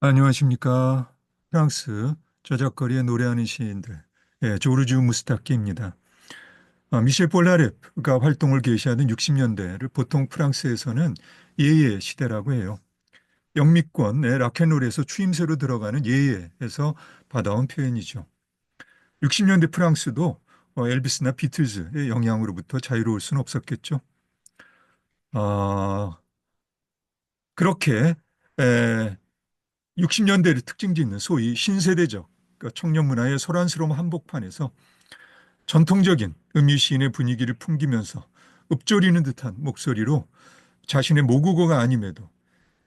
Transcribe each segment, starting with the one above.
안녕하십니까. 프랑스 저작거리에 노래하는 시인들, 조르주 무스타키입니다. 미셸 볼라레프가 활동을 개시하던 60년대를 보통 프랑스에서는 예의 시대라고 해요. 영미권의 락앤롤에서 추임새로 들어가는 예의에서 받아온 표현이죠. 60년대 프랑스도 엘비스나 비틀즈의 영향으로부터 자유로울 수는 없었겠죠. 아, 그렇게 60년대를 특징 짓는 소위 신세대적 그러니까 청년 문화의 소란스러운 한복판에서 전통적인 음유시인의 분위기를 풍기면서 읊조리는 듯한 목소리로 자신의 모국어가 아님에도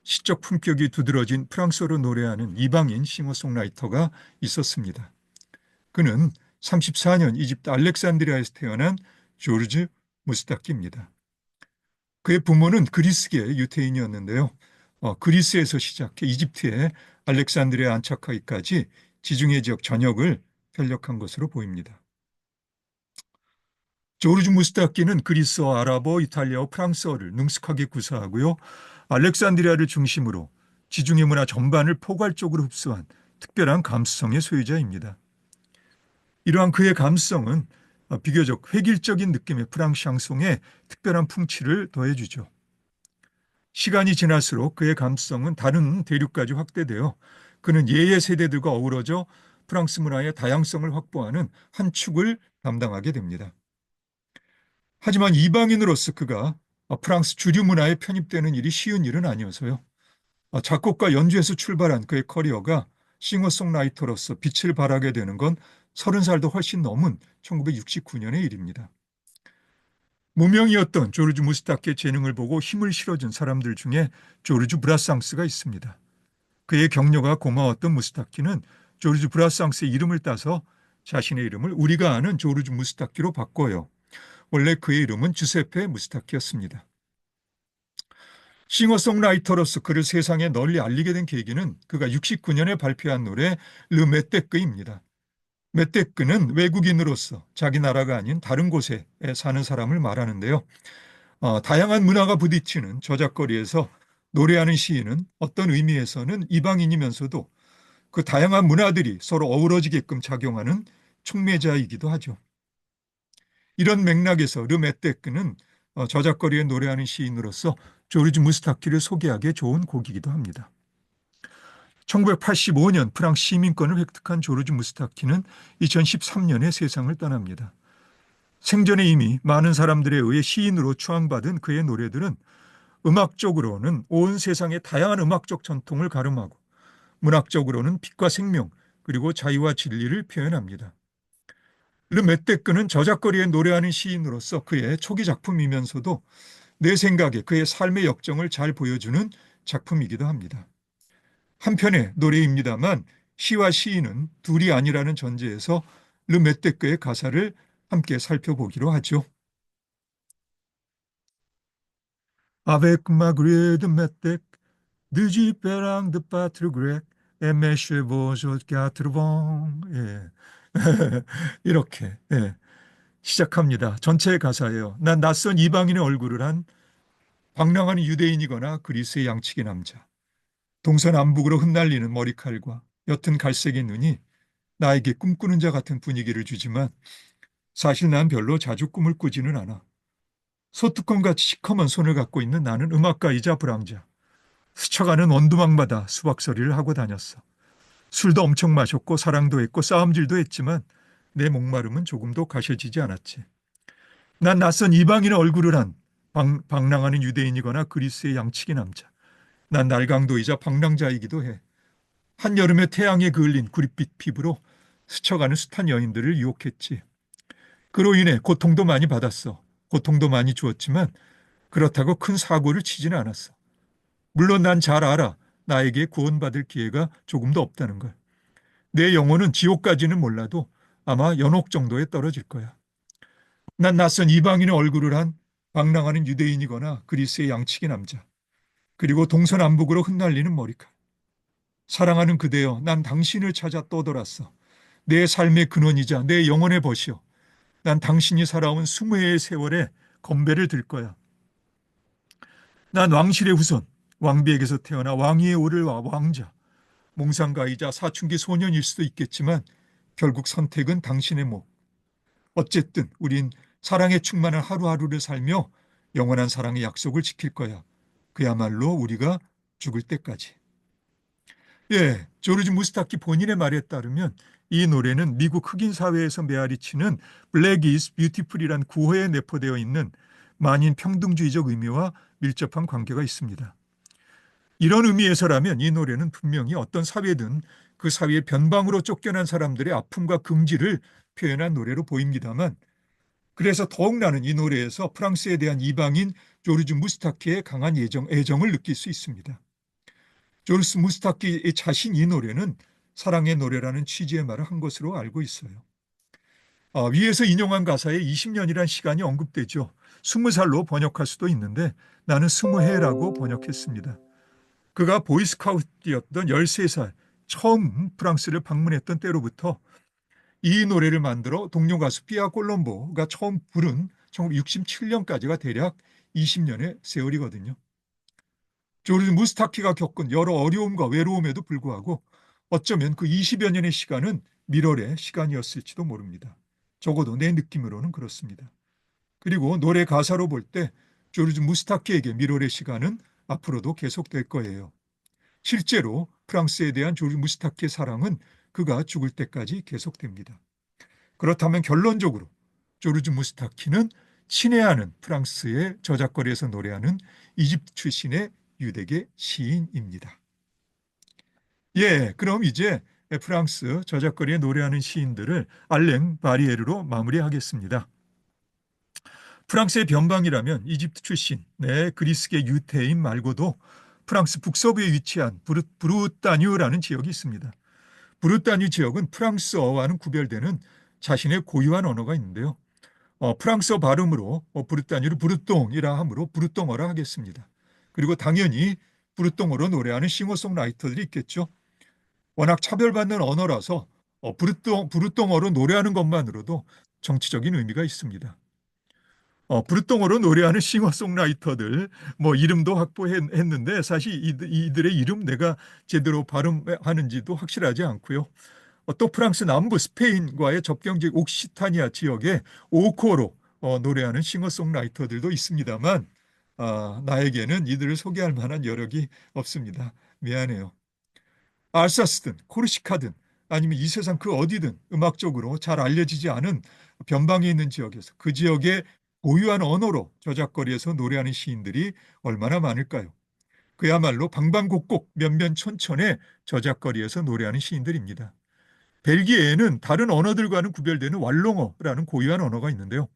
시적 품격이 두드러진 프랑스어로 노래하는 이방인 싱어송라이터가 있었습니다. 그는 34년 이집트 알렉산드리아에서 태어난 조르즈 무스타키입니다. 그의 부모는 그리스계 유태인이었는데요. 그리스에서 시작해 이집트의 알렉산드리아 안착하기까지 지중해 지역 전역을 편력한 것으로 보입니다. 조르주 무스타키는 그리스어, 아랍어, 이탈리아어, 프랑스어를 능숙하게 구사하고요. 알렉산드리아를 중심으로 지중해 문화 전반을 포괄적으로 흡수한 특별한 감수성의 소유자입니다. 이러한 그의 감수성은 비교적 획일적인 느낌의 프랑스 샹송에 특별한 풍치를 더해주죠. 시간이 지날수록 그의 감수성은 다른 대륙까지 확대되어 그는 예의 세대들과 어우러져 프랑스 문화의 다양성을 확보하는 한 축을 담당하게 됩니다. 하지만 이방인으로서 그가 프랑스 주류 문화에 편입되는 일이 쉬운 일은 아니어서요. 작곡가 연주에서 출발한 그의 커리어가 싱어송라이터로서 빛을 발하게 되는 건 30살도 훨씬 넘은 1969년의 일입니다. 무명이었던 조르주 무스타키의 재능을 보고 힘을 실어준 사람들 중에 조르주 브라상스가 있습니다. 그의 격려가 고마웠던 무스타키는 조르주 브라상스의 이름을 따서 자신의 이름을 우리가 아는 조르주 무스타키로 바꿔요. 원래 그의 이름은 주세페 무스타키였습니다. 싱어송라이터로서 그를 세상에 널리 알리게 된 계기는 그가 69년에 발표한 노래 르 메떼끄입니다. 메떼끄는 외국인으로서 자기 나라가 아닌 다른 곳에 사는 사람을 말하는데요. 다양한 문화가 부딪히는 저작거리에서 노래하는 시인은 어떤 의미에서는 이방인이면서도 그 다양한 문화들이 서로 어우러지게끔 작용하는 촉매자이기도 하죠. 이런 맥락에서 르메떼크는 저작거리에 노래하는 시인으로서 조르주 무스타키를 소개하기에 좋은 곡이기도 합니다. 1985년 프랑스 시민권을 획득한 조르주 무스타키는 2013년에 세상을 떠납니다. 생전에 이미 많은 사람들에 의해 시인으로 추앙받은 그의 노래들은 음악적으로는 온 세상의 다양한 음악적 전통을 가름하고 문학적으로는 빛과 생명 그리고 자유와 진리를 표현합니다. 르메떼크는 저작거리에 노래하는 시인으로서 그의 초기 작품이면서도 내 생각에 그의 삶의 역정을 잘 보여주는 작품이기도 합니다. 한편의 노래입니다만 시와 시인은 둘이 아니라는 전제에서 르메떼크의 가사를 함께 살펴보기로 하죠. Avec ma grue de métèque, de jiperang de patrougrec, et mes chevaux quatre vents. 예. 이렇게 시작합니다. 전체 가사예요. 난 낯선 이방인의 얼굴을 한 방랑하는 유대인이거나 그리스의 양치기 남자. 동서남북으로 흩날리는 머리칼과 옅은 갈색의 눈이 나에게 꿈꾸는 자 같은 분위기를 주지만 사실 난 별로 자주 꿈을 꾸지는 않아. 소뚜껑같이 시커먼 손을 갖고 있는 나는 음악가이자 불황자. 스쳐가는 원두막마다 수박소리를 하고 다녔어. 술도 엄청 마셨고 사랑도 했고 싸움질도 했지만 내 목마름은 조금도 가셔지지 않았지. 난 낯선 이방인의 얼굴을 한 방랑하는 유대인이거나 그리스의 양치기 남자. 난 날강도이자 방랑자이기도 해. 한여름에 태양에 그을린 구릿빛 피부로 스쳐가는 숱한 여인들을 유혹했지. 그로 인해 고통도 많이 받았어. 고통도 많이 주었지만 그렇다고 큰 사고를 치지는 않았어. 물론 난 잘 알아. 나에게 구원받을 기회가 조금도 없다는 걸. 내 영혼은 지옥까지는 몰라도 아마 연옥 정도에 떨어질 거야. 난 낯선 이방인의 얼굴을 한 방랑하는 유대인이거나 그리스의 양치기 남자. 그리고 동서남북으로 흩날리는 머리칼. 사랑하는 그대여, 난 당신을 찾아 떠돌았어. 내 삶의 근원이자 내 영혼의 벗이여. 난 당신이 살아온 20해의 세월에 건배를 들 거야. 난 왕실의 후손, 왕비에게서 태어나 왕위에 오를 왕자. 몽상가이자 사춘기 소년일 수도 있겠지만 결국 선택은 당신의 몫. 어쨌든 우린 사랑에 충만한 하루하루를 살며 영원한 사랑의 약속을 지킬 거야. 그야말로 우리가 죽을 때까지. 예, 조르지 무스타키 본인의 말에 따르면 이 노래는 미국 흑인 사회에서 메아리치는 Black is Beautiful이란 구호에 내포되어 있는 만인 평등주의적 의미와 밀접한 관계가 있습니다. 이런 의미에서라면 이 노래는 분명히 어떤 사회든 그 사회의 변방으로 쫓겨난 사람들의 아픔과 긍지를 표현한 노래로 보입니다만, 그래서 더욱 나는 이 노래에서 프랑스에 대한 이방인 조르주 무스타키의 강한 애정을 느낄 수 있습니다. 조르스 무스타키 자신 이 노래는 사랑의 노래라는 취지의 말을 한 것으로 알고 있어요. 위에서 인용한 가사에 20년이란 시간이 언급되죠. 20살로 번역할 수도 있는데 나는 20해라고 번역했습니다. 그가 보이스카우트였던 13살 처음 프랑스를 방문했던 때로부터 이 노래를 만들어 동료 가수 피아 콜롬보가 처음 부른 1967년까지가 대략 20년의 세월이거든요. 조르지 무스타키가 겪은 여러 어려움과 외로움에도 불구하고 어쩌면 그 20여 년의 시간은 밀월의 시간이었을지도 모릅니다. 적어도 내 느낌으로는 그렇습니다. 그리고 노래 가사로 볼 때 조르지 무스타키에게 밀월의 시간은 앞으로도 계속될 거예요. 실제로 프랑스에 대한 조르지 무스타키의 사랑은 그가 죽을 때까지 계속됩니다. 그렇다면 결론적으로 조르지 무스타키는 친애하는 프랑스의 저작거리에서 노래하는 이집트 출신의 유대계 시인입니다. 예, 그럼 이제 프랑스 저작거리에 노래하는 시인들을 알랭 바리에르로 마무리하겠습니다. 프랑스의 변방이라면 이집트 출신, 그리스계 유태인 말고도 프랑스 북서부에 위치한 브루타뉴라는 지역이 있습니다. 브루타뉴 지역은 프랑스어와는 구별되는 자신의 고유한 언어가 있는데요. 프랑스어 발음으로 브루타뉴를 브루똥이라 하므로 브루똥어라 하겠습니다. 그리고 당연히 브루똥어로 노래하는 싱어송라이터들이 있겠죠. 워낙 차별받는 언어라서 브루똥어로 노래하는 것만으로도 정치적인 의미가 있습니다. 브루똥어로 노래하는 싱어송라이터들 이름도 확보했는데 사실 이들의 이름 내가 제대로 발음하는지도 확실하지 않고요. 또 프랑스 남부 스페인과의 접경지 옥시타니아 지역에 오코로 노래하는 싱어송라이터들도 있습니다만 나에게는 이들을 소개할 만한 여력이 없습니다. 미안해요. 알사스든 코르시카든 아니면 이 세상 그 어디든 음악적으로 잘 알려지지 않은 변방에 있는 지역에서 그 지역의 고유한 언어로 저작거리에서 노래하는 시인들이 얼마나 많을까요? 그야말로 방방곡곡 면면천천의 저작거리에서 노래하는 시인들입니다. 벨기에에는 다른 언어들과는 구별되는 왈롱어라는 고유한 언어가 있는데요.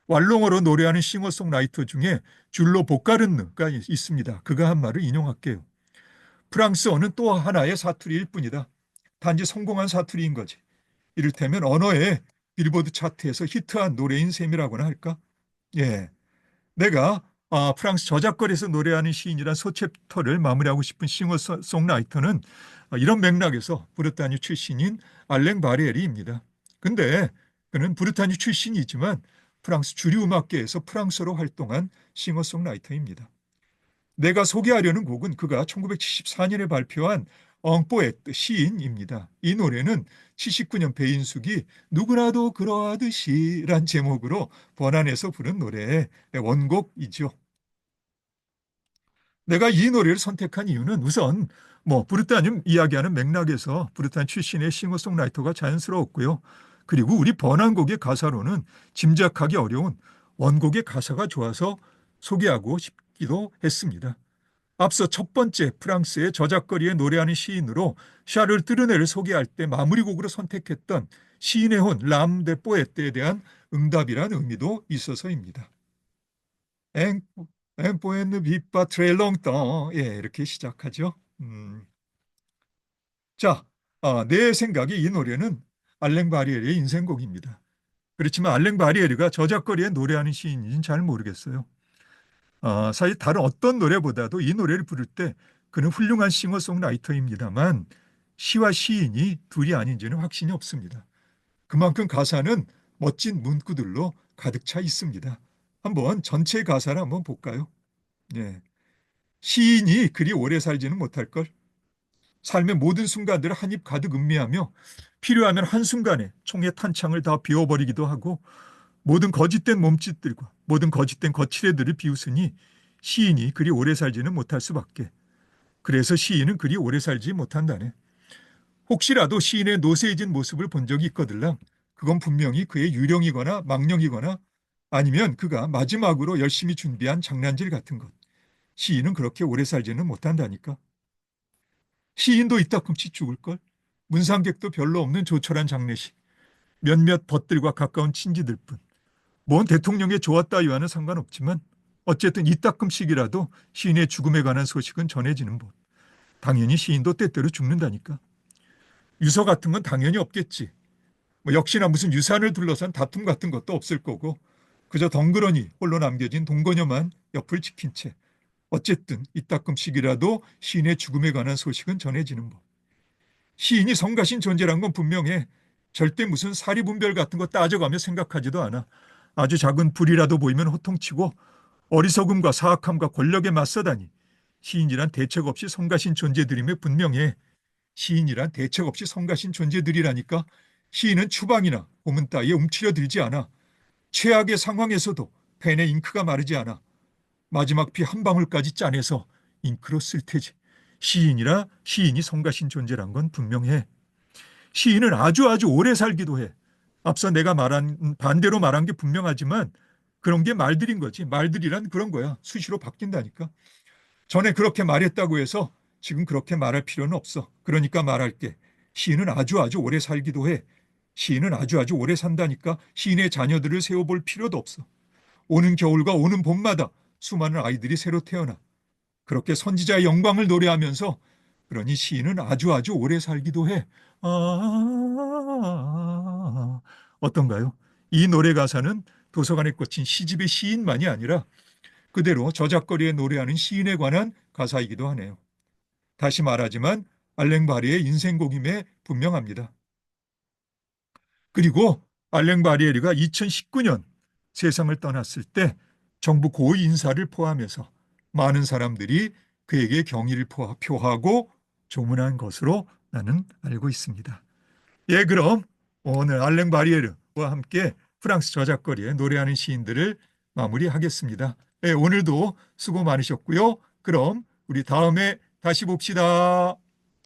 왈롱어로 노래하는 싱어송라이터 중에 줄로 보카르느가 있습니다. 그가 한 말을 인용할게요. 프랑스어는 또 하나의 사투리일 뿐이다. 단지 성공한 사투리인 거지. 이를테면 언어의 빌보드 차트에서 히트한 노래인 셈이라고나 할까? 예, 내가 프랑스 저작거리에서 노래하는 시인이란 소챕터를 마무리하고 싶은 싱어송라이터는 이런 맥락에서 브르타뉴 출신인 알랭 바리에리입니다. 근데 그는 브르타뉴 출신이지만 프랑스 주류 음악계에서 프랑스어로 활동한 싱어송라이터입니다. 내가 소개하려는 곡은 그가 1974년에 발표한 엉뽀에트 시인입니다. 이 노래는 79년 배인숙이 누구나도 그러하듯이 란 제목으로 번안해서 부른 노래의 원곡이죠. 내가 이 노래를 선택한 이유는 우선 브르타늄 이야기하는 맥락에서 브르탄 출신의 싱어송라이터가 자연스러웠고요. 그리고 우리 번안곡의 가사로는 짐작하기 어려운 원곡의 가사가 좋아서 소개하고 싶기도 했습니다. 앞서 첫 번째 프랑스의 저작거리에 노래하는 시인으로 샤를 뜨르네를 소개할 때 마무리곡으로 선택했던 시인의 혼 람데 포에트에 대한 응답이란 의미도 있어서입니다. 엠포엔느 빗바 트레롱떠 예, 이렇게 시작하죠. 자, 내 생각에 이 노래는 알랭 바리에르의 인생곡입니다. 그렇지만 알랭 바리에르가 저작거리에 노래하는 시인인지는 잘 모르겠어요. 사실 다른 어떤 노래보다도 이 노래를 부를 때 그는 훌륭한 싱어송라이터입니다만 시와 시인이 둘이 아닌지는 확신이 없습니다. 그만큼 가사는 멋진 문구들로 가득 차 있습니다. 한번 전체 가사를 한번 볼까요? 예. 시인이 그리 오래 살지는 못할 걸. 삶의 모든 순간들을 한 입 가득 음미하며 필요하면 한순간에 총의 탄창을 다 비워버리기도 하고 모든 거짓된 몸짓들과 모든 거짓된 거칠애들을 비웃으니 시인이 그리 오래 살지는 못할 수밖에. 그래서 시인은 그리 오래 살지 못한다네. 혹시라도 시인의 노쇠해진 모습을 본 적이 있거들랑 그건 분명히 그의 유령이거나 망령이거나 아니면 그가 마지막으로 열심히 준비한 장난질 같은 것. 시인은 그렇게 오래 살지는 못한다니까. 시인도 이따금씩 죽을걸. 문상객도 별로 없는 조촐한 장례식. 몇몇 벗들과 가까운 친지들 뿐. 뭔 대통령의 좋았다이와는 상관없지만 어쨌든 이따금씩이라도 시인의 죽음에 관한 소식은 전해지는 법. 당연히 시인도 때때로 죽는다니까. 유서 같은 건 당연히 없겠지. 뭐 역시나 무슨 유산을 둘러싼 다툼 같은 것도 없을 거고 그저 덩그러니 홀로 남겨진 동거녀만 옆을 지킨 채 어쨌든 이따금씩이라도 시인의 죽음에 관한 소식은 전해지는 법. 시인이 성가신 존재란 건 분명해. 절대 무슨 사리분별 같은 거 따져가며 생각하지도 않아. 아주 작은 불이라도 보이면 호통치고 어리석음과 사악함과 권력에 맞서다니 시인이란 대책 없이 성가신 존재들임에 분명해. 시인이란 대책 없이 성가신 존재들이라니까. 시인은 추방이나 고문 따위에 움츠려들지 않아. 최악의 상황에서도 펜에 잉크가 마르지 않아. 마지막 피 한 방울까지 짜내서 잉크로 쓸 테지. 시인이라 시인이 성가신 존재란 건 분명해. 시인은 아주 아주 오래 살기도 해. 앞서 내가 말한 반대로 말한 게 분명하지만 그런 게 말들인 거지. 말들이란 그런 거야. 수시로 바뀐다니까. 전에 그렇게 말했다고 해서 지금 그렇게 말할 필요는 없어. 그러니까 말할게. 시인은 아주 아주 오래 살기도 해. 시인은 아주 아주 오래 산다니까. 시인의 자녀들을 세워볼 필요도 없어. 오는 겨울과 오는 봄마다 수많은 아이들이 새로 태어나. 그렇게 선지자의 영광을 노래하면서 그러니 시인은 아주 아주 오래 살기도 해. 어떤가요? 이 노래 가사는 도서관에 꽂힌 시집의 시인만이 아니라 그대로 저작거리에 노래하는 시인에 관한 가사이기도 하네요. 다시 말하지만 알랭바리의 인생곡임에 분명합니다. 그리고 알랭바리에르가 2019년 세상을 떠났을 때 정부 고위 인사를 포함해서 많은 사람들이 그에게 경의를 표하고 조문한 것으로 나는 알고 있습니다. 예, 그럼 오늘 알랭바리에르와 함께 프랑스 저작거리에 노래하는 시인들을 마무리하겠습니다. 예, 오늘도 수고 많으셨고요. 그럼 우리 다음에 다시 봅시다.